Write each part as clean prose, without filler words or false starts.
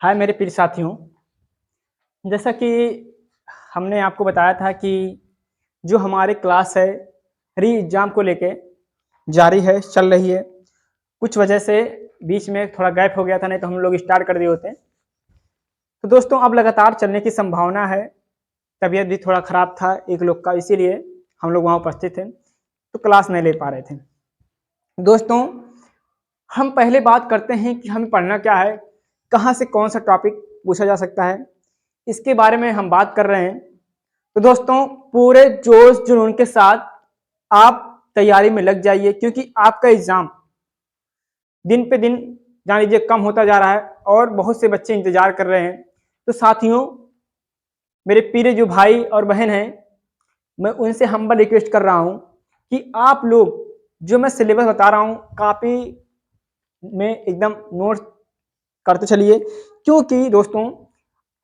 हाय मेरे प्रिय साथियों। जैसा कि हमने आपको बताया था कि जो हमारी क्लास है री एग्ज़ाम को लेके जारी है, चल रही है। कुछ वजह से बीच में थोड़ा गैप हो गया था, नहीं तो हम लोग स्टार्ट कर दिए होते। तो दोस्तों अब लगातार चलने की संभावना है। तबीयत भी थोड़ा ख़राब था एक लोग का, इसीलिए हम लोग वहाँ उपस्थित थे, तो क्लास नहीं ले पा रहे थे। दोस्तों हम पहले बात करते हैं कि हमें पढ़ना क्या है, कहाँ से कौन सा टॉपिक पूछा जा सकता है, इसके बारे में हम बात कर रहे हैं। तो दोस्तों पूरे जोश जुनून के साथ आप तैयारी में लग जाइए, क्योंकि आपका एग्ज़ाम दिन पे दिन जान लीजिए कम होता जा रहा है और बहुत से बच्चे इंतजार कर रहे हैं। तो साथियों, मेरे प्रिय जो भाई और बहन हैं, मैं उनसे हम्बल रिक्वेस्ट कर रहा हूँ कि आप लोग जो मैं सिलेबस बता रहा हूँ कापी में एकदम नोट्स करते चलिए। क्योंकि दोस्तों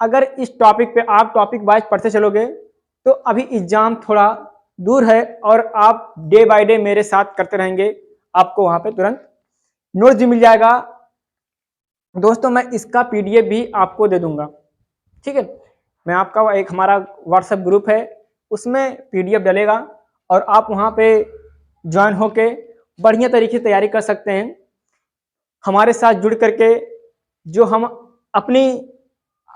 अगर इस टॉपिक पे आप टॉपिक वाइज पढ़ते चलोगे तो अभी एग्जाम थोड़ा दूर है और आप डे बाय डे मेरे साथ करते रहेंगे, आपको वहां पे तुरंत नोट्स भी मिल जाएगा। दोस्तों मैं इसका पीडीएफ भी आपको दे दूंगा, ठीक है। मैं आपका एक हमारा व्हाट्सएप ग्रुप है, उसमें पीडीएफ डलेगा और आप वहां पे ज्वाइन होके बढ़िया तरीके से तैयारी कर सकते हैं। हमारे साथ जुड़ करके जो हम अपनी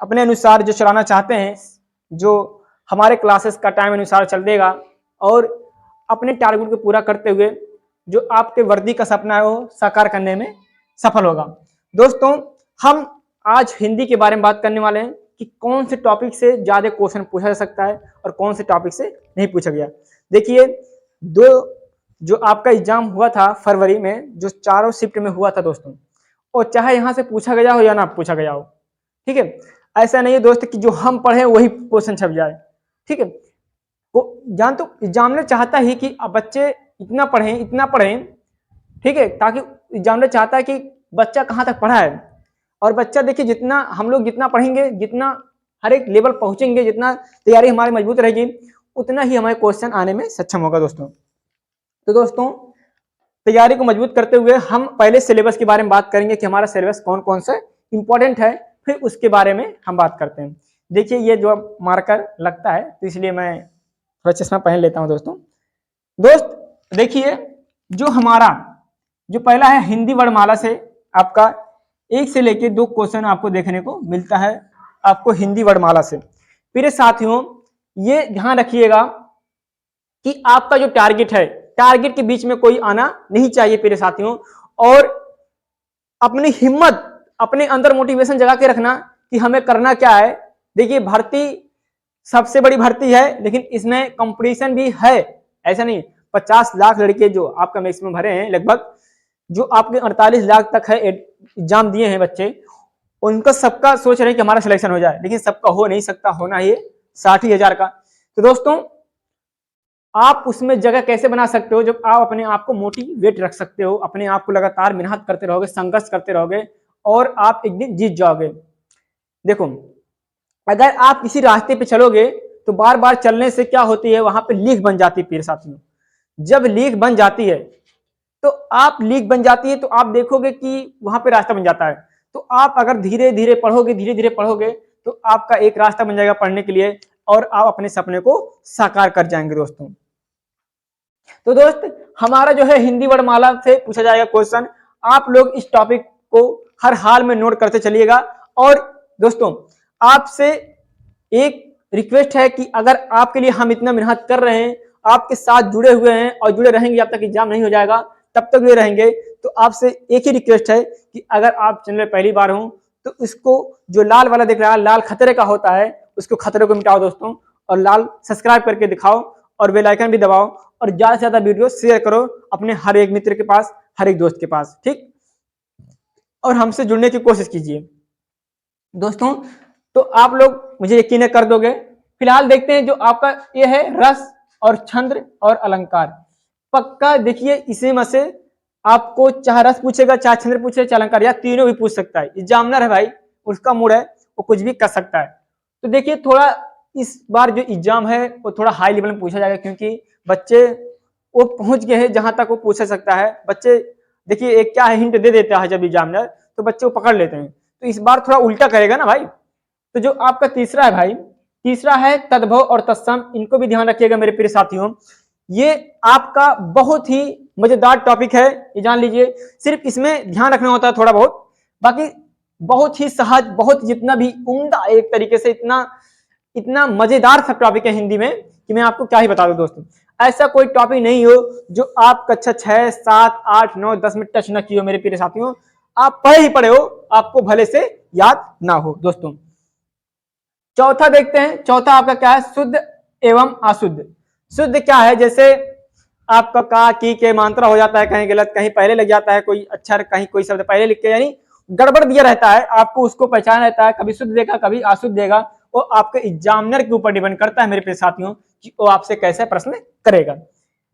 अपने अनुसार जो चलाना चाहते हैं, जो हमारे क्लासेस का टाइम अनुसार चल देगा और अपने टारगेट को पूरा करते हुए जो आपके वर्दी का सपना है वो साकार करने में सफल होगा। दोस्तों हम आज हिंदी के बारे में बात करने वाले हैं कि कौन से टॉपिक से ज़्यादा क्वेश्चन पूछा जा सकता है और कौन से टॉपिक से नहीं पूछा गया। देखिए, दो जो आपका एग्जाम हुआ था फरवरी में, जो चारों शिफ्ट में हुआ था दोस्तों, और चाहे यहाँ से पूछा गया हो या ना पूछा गया हो, ठीक है। ऐसा नहीं है दोस्त कि जो हम पढ़े वही क्वेश्चन छप जाए, ठीक है। वो जान तो एग्जामिनर चाहता ही कि अब बच्चे इतना पढ़ें, ठीक है, ताकि एग्जामिनर चाहता है कि बच्चा कहाँ तक पढ़ा है। और बच्चा देखिए, जितना हम लोग जितना पढ़ेंगे, जितना हर एक लेवल पहुंचेंगे, जितना तैयारी हमारी मजबूत रहेगी, उतना ही हमारे क्वेश्चन आने में सक्षम होगा दोस्तों। तो दोस्तों तैयारी को मजबूत करते हुए हम पहले सिलेबस के बारे में बात करेंगे कि हमारा सिलेबस कौन कौन सा इंपॉर्टेंट है, फिर उसके बारे में हम बात करते हैं। देखिए ये जो मार्कर लगता है तो इसलिए मैं थोड़ा चश्मा पहन लेता हूं दोस्तों। दोस्त देखिए, जो हमारा जो पहला है हिंदी वर्णमाला से आपका 1 से लेके 2 क्वेश्चन आपको देखने को मिलता है, आपको हिंदी वर्णमाला से। प्रिय साथियों ये ध्यान रखिएगा कि आपका जो टारगेट है, टारगेट के बीच में कोई आना नहीं चाहिए प्रिय साथियों। और अपनी हिम्मत, अपने अंदर मोटिवेशन जगा के रखना कि हमें करना क्या है। देखिए भर्ती सबसे बड़ी भर्ती है, लेकिन इसमें कंपटीशन भी है। ऐसा नहीं, 50 लाख लड़के जो आपका मैक्सिमम भरे हैं, लगभग जो आपके 48 लाख तक है एग्जाम दिए हैं बच्चे, उनका सबका सोच रहे हैं कि हमारा सिलेक्शन हो जाए, लेकिन सबका हो नहीं सकता, होना ही 60,000 का। तो दोस्तों आप उसमें जगह कैसे बना सकते हो, जब आप अपने आप को मोटिवेट रख सकते हो, अपने आप को लगातार मेहनत करते रहोगे, संघर्ष करते रहोगे और आप एक दिन जीत जाओगे। देखो अगर आप किसी रास्ते पे चलोगे तो बार बार चलने से क्या होती है, वहां पे लीक बन जाती है प्रिय साथियों। जब लीक बन जाती है तो आप देखोगे कि वहां पे रास्ता बन जाता है। तो आप अगर धीरे धीरे पढ़ोगे तो आपका एक रास्ता बन जाएगा पढ़ने के लिए और आप अपने सपने को साकार कर जाएंगे दोस्तों। तो दोस्त हमारा जो है हिंदी वर्णमाला से पूछा जाएगा क्वेश्चन, आप लोग इस टॉपिक को हर हाल में नोट करते चलिएगा। और दोस्तों आपसे एक रिक्वेस्ट है कि अगर आपके लिए हम इतना मेहनत कर रहे हैं, आपके साथ जुड़े हुए हैं और जुड़े रहेंगे, जब तक एग्जाम नहीं हो जाएगा तब तक जुड़े रहेंगे, तो आपसे एक ही रिक्वेस्ट है कि अगर आप चैनल पहली बार हो तो इसको जो लाल वाला दिख रहा है, लाल खतरे का होता है, उसको खतरे को मिटाओ दोस्तों, और लाल सब्सक्राइब करके दिखाओ और बेल आइकन भी दबाओ और ज्यादा से ज्यादा वीडियो शेयर करो अपने हर एक मित्र के पास, हर एक दोस्त के पास, ठीक। और हमसे जुड़ने की कोशिश कीजिए दोस्तों, तो आप लोग मुझे यकीन कर दोगे। फिलहाल देखते हैं जो आपका ये है रस और छंद और अलंकार। पक्का देखिए इसी में से आपको चाहे रस पूछेगा, चाहे छंद पूछे, चाहे अलंकार, या तीनों भी पूछ सकता है। एग्जामिनर है भाई, उसका मूड है, वो कुछ भी कर सकता है। तो देखिए थोड़ा इस बार जो एग्जाम है वो थोड़ा हाई लेवल में पूछा जाएगा, क्योंकि बच्चे वो पहुंच गए हैं जहां तक वो पूछ सकता है। बच्चे देखिए एक क्या है, हिंट दे देता है जब एग्जामिनर, तो बच्चे वो पकड़ लेते हैं। तो इस बार थोड़ा उल्टा करेगा ना भाई। तो जो आपका तीसरा है भाई, तीसरा है तद्भव और तत्सम, इनको भी ध्यान रखिएगा मेरे प्रिय साथियों। ये आपका बहुत ही मजेदार टॉपिक है, ये जान लीजिए। सिर्फ इसमें ध्यान रखना होता है थोड़ा बहुत, बाकी बहुत ही सहज, बहुत जितना भी उम्दा एक तरीके से, इतना इतना मजेदार सा टॉपिक है हिंदी में कि मैं आपको क्या ही बता दूं दोस्तों। ऐसा कोई टॉपिक नहीं हो जो आप कक्षा 6, 7, 8, 9, 10 में टच न किए हो मेरे प्रिय साथियों। आप पढ़े ही पढ़े हो, आपको भले से याद ना हो दोस्तों। चौथा देखते हैं, चौथा आपका क्या है, शुद्ध एवं अशुद्ध। शुद्ध क्या है, जैसे आपका का की के मात्रा हो जाता है कहीं गलत, कहीं पहले लग जाता है कोई अक्षर, कहीं कोई शब्द पहले लिख के, यानी गड़बड़ दिया रहता है, आपको उसको पहचान रहता है, कभी शुद्ध देगा कभी अशुद्ध देगा। वो आपके एग्जामिनर के ऊपर डिपेंड करता है मेरे प्रिय साथियों कि वो आपसे कैसे प्रश्न करेगा।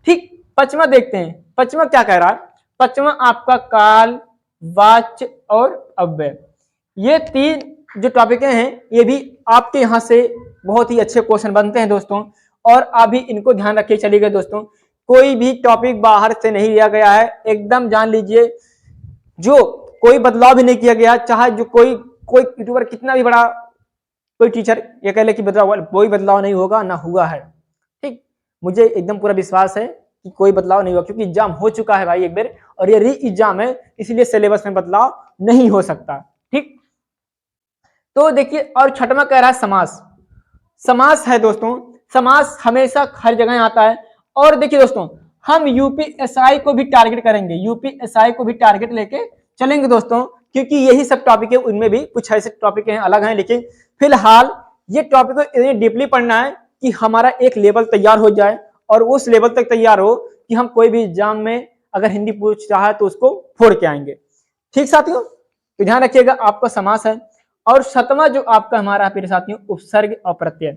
ठीक, पचवा देखते हैं, पचवा क्या कह रहा है। पचवा आपका काल, वाच्य और अव्यय। ये तीन जो टॉपिक हैं ये भी आपके यहाँ से बहुत ही अच्छे क्वेश्चन बनते हैं दोस्तों, और अभी इनको ध्यान रखिए चलिएगा दोस्तों। कोई भी टॉपिक बाहर से नहीं लिया गया है, एकदम जान लीजिए, जो कोई बदलाव भी नहीं किया गया, चाहे जो कोई यूट्यूबर कितना भी बड़ा कोई टीचर ये कह ले कि बदलाव, कोई बदलाव नहीं होगा, ना हुआ है। ठीक, मुझे एकदम पूरा विश्वास है कि कोई बदलाव नहीं होगा, क्योंकि एग्जाम हो चुका है भाई एक बार, और ये री एग्जाम है, इसलिए सिलेबस में बदलाव नहीं हो सकता। ठीक, तो देखिए, और छठवां कह रहा है समास। समास है दोस्तों, समास हमेशा हर जगह आता है। और देखिए दोस्तों, हम यूपीएसआई को भी टारगेट करेंगे, यूपीएसआई को भी टारगेट लेके चलेंगे दोस्तों, क्योंकि यही सब टॉपिक है, उनमें भी कुछ ऐसे टॉपिक हैं अलग हैं, लेकिन फिलहाल ये टॉपिक को इतनी डीपली पढ़ना है कि हमारा एक लेवल तैयार हो जाए, और उस लेवल तक तैयार हो कि हम कोई भी एग्जाम में अगर हिंदी पूछ रहा है तो उसको फोड़ के आएंगे। ठीक साथियों, तो ध्यान रखिएगा, आपका समास है। और सातवां जो आपका हमारा प्रिय साथियों, उपसर्ग और प्रत्यय।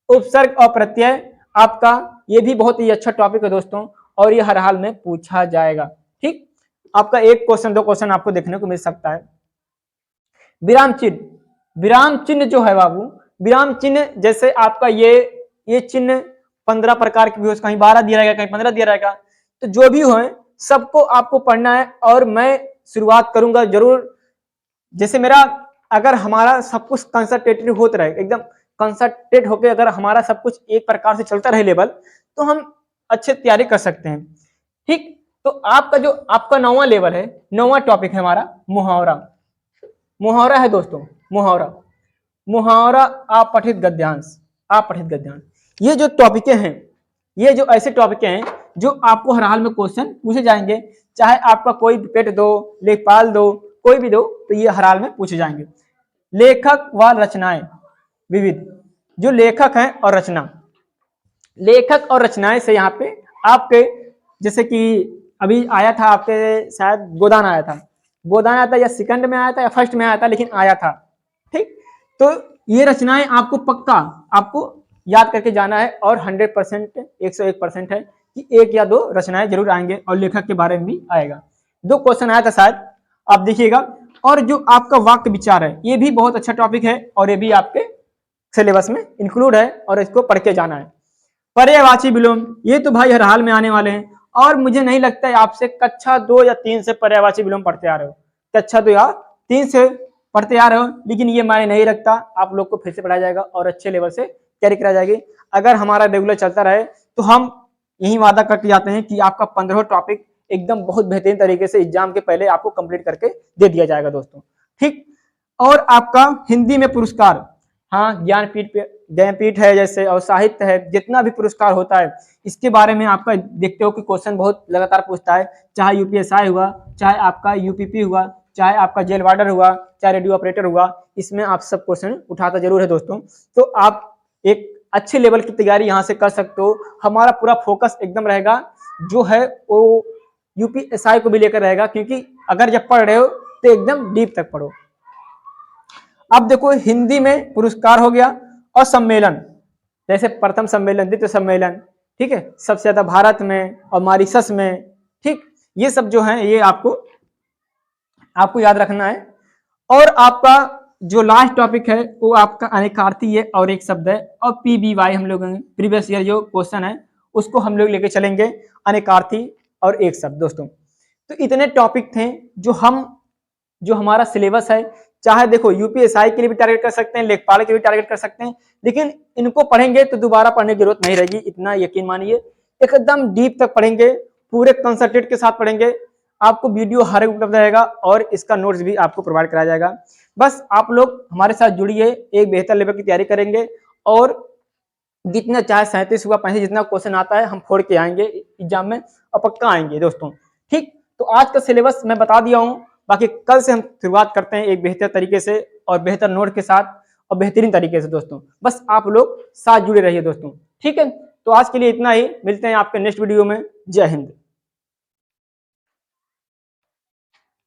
उपसर्ग और प्रत्यय आपका ये भी बहुत ही अच्छा टॉपिक है दोस्तों, और ये हर हाल में पूछा जाएगा। ठीक, आपका एक क्वेश्चन, दो क्वेश्चन आपको देखने को मिल सकता है। विराम चिन्ह, विराम चिन्ह जो है बाबू, विराम चिन्ह जैसे आपका ये चिन्ह 15 प्रकार के भी हो, कहीं 12 दिया रहेगा, कहीं 15 दिया रहेगा, तो जो भी हो सबको आपको पढ़ना है। और मैं शुरुआत करूंगा जरूर, जैसे मेरा अगर हमारा सब कुछ कंसंट्रेटेड होता रहे, एकदम कंसंट्रेट होकर अगर हमारा सब कुछ एक प्रकार से चलता रहे लेवल, तो हम अच्छे तैयारी कर सकते हैं। ठीक, तो आपका जो आपका 9वां लेवल है, 9वां टॉपिक है हमारा मुहावरा। मुहावरा है दोस्तों, मुहावरा, मुहावरा अपठित गद्यांश, अपठित गद्यांश। ये जो टॉपिक हैं, ये जो ऐसे टॉपिक हैं जो आपको हर हाल में क्वेश्चन पूछे जाएंगे, चाहे आपका कोई पेट दो, लेखपाल दो, कोई भी दो, तो ये हर हाल में पूछे जाएंगे। लेखक व रचनाएं विविध, जो लेखक हैं और रचना, लेखक और रचनाएं से यहाँ पे आपके, जैसे कि अभी आया था आपके, शायद गोदान आया था, गोदान आया था, या सेकंड में आया था या फर्स्ट में आया था, लेकिन आया था। ठीक, तो ये रचनाएं आपको पक्का आपको याद करके जाना है, और 100% 101% है कि एक या दो रचनाएं जरूर आएंगे, और लेखक के बारे में भी आएगा। 2 क्वेश्चन आया था शायद, आप देखिएगा। और जो आपका वाक्य विचार है, ये भी बहुत अच्छा टॉपिक है, और ये भी आपके सिलेबस में इंक्लूड है, और इसको पढ़ के जाना है। पर्यायवाची विलोम, ये तो भाई हर हाल में आने वाले हैं, और मुझे नहीं लगता है आपसे कक्षा 2 या 3 से पर्यायवाची विलोम पढ़ते आ रहे हो, कक्षा 2 या 3 से पढ़ते आ रहे हो, लेकिन ये मायने नहीं रखता, आप लोग को फिर से पढ़ाया जाएगा और अच्छे लेवल से तैयारी कराई जाएगी। अगर हमारा रेगुलर चलता रहे तो हम यही वादा करके जाते हैं कि आपका 15 टॉपिक एकदम बहुत बेहतरीन तरीके से एग्जाम के पहले आपको कंप्लीट करके दे दिया जाएगा दोस्तों। ठीक, और आपका हिंदी में पुरस्कार, हाँ, ज्ञानपीठ है जैसे, और साहित्य है, जितना भी पुरस्कार होता है इसके बारे में आपका देखते हो कि क्वेश्चन बहुत लगातार पूछता है, चाहे यूपीएसआई हुआ, चाहे आपका यूपीपी हुआ, चाहे आपका जेल वार्डर हुआ, चाहे रेडियो ऑपरेटर हुआ, इसमें आप सब क्वेश्चन उठाता जरूर है दोस्तों। तो आप एक अच्छे लेवल की तैयारी यहाँ से कर सकते हो। हमारा पूरा फोकस एकदम रहेगा जो है वो यूपीएसआई को भी लेकर रहेगा, क्योंकि अगर जब पढ़ रहे हो तो एकदम डीप तक पढ़ो। अब देखो, हिंदी में पुरस्कार हो गया, और सम्मेलन, जैसे प्रथम सम्मेलन, द्वितीय सम्मेलन, ठीक है, सबसे ज्यादा भारत में और मॉरिशस में। ठीक, ये सब जो है ये आपको याद रखना है। और आपका जो लास्ट टॉपिक है वो आपका अनेकार्थी है, और एक शब्द है, और पीबीवाई हम लोग प्रीवियस ईयर जो क्वेश्चन है उसको हम लोग लेके चलेंगे, अनेकार्थी और एक शब्द दोस्तों। तो इतने टॉपिक थे जो हमारा सिलेबस है, चाहे देखो यूपीएसआई के लिए भी टारगेट कर सकते हैं, लेखपाल के लिए भी टारगेट कर सकते हैं, लेकिन इनको पढ़ेंगे तो दोबारा पढ़ने की जरूरत नहीं रहेगी, इतना यकीन मानिए। एकदम डीप तक पढ़ेंगे, पूरे कंसंट्रेट के साथ पढ़ेंगे, आपको वीडियो हर एक उपलब्ध रहेगा और इसका नोट्स भी आपको प्रोवाइड कराया जाएगा। बस आप लोग हमारे साथ जुड़िए, एक बेहतर लेवल की तैयारी करेंगे और जितना चाहे 37 हुआ 35 जितना क्वेश्चन आता है हम फोड़ के आएंगे एग्जाम में और पक्का आएंगे दोस्तों। ठीक, तो आज का सिलेबस मैं बता दिया हूँ, बाकी कल से हम शुरुआत करते हैं एक बेहतर तरीके से और बेहतर नोट के साथ और बेहतरीन तरीके से दोस्तों। बस आप लोग साथ जुड़े रहिए दोस्तों। ठीक है, तो आज के लिए इतना ही, मिलते हैं आपके नेक्स्ट वीडियो में। जय हिंद।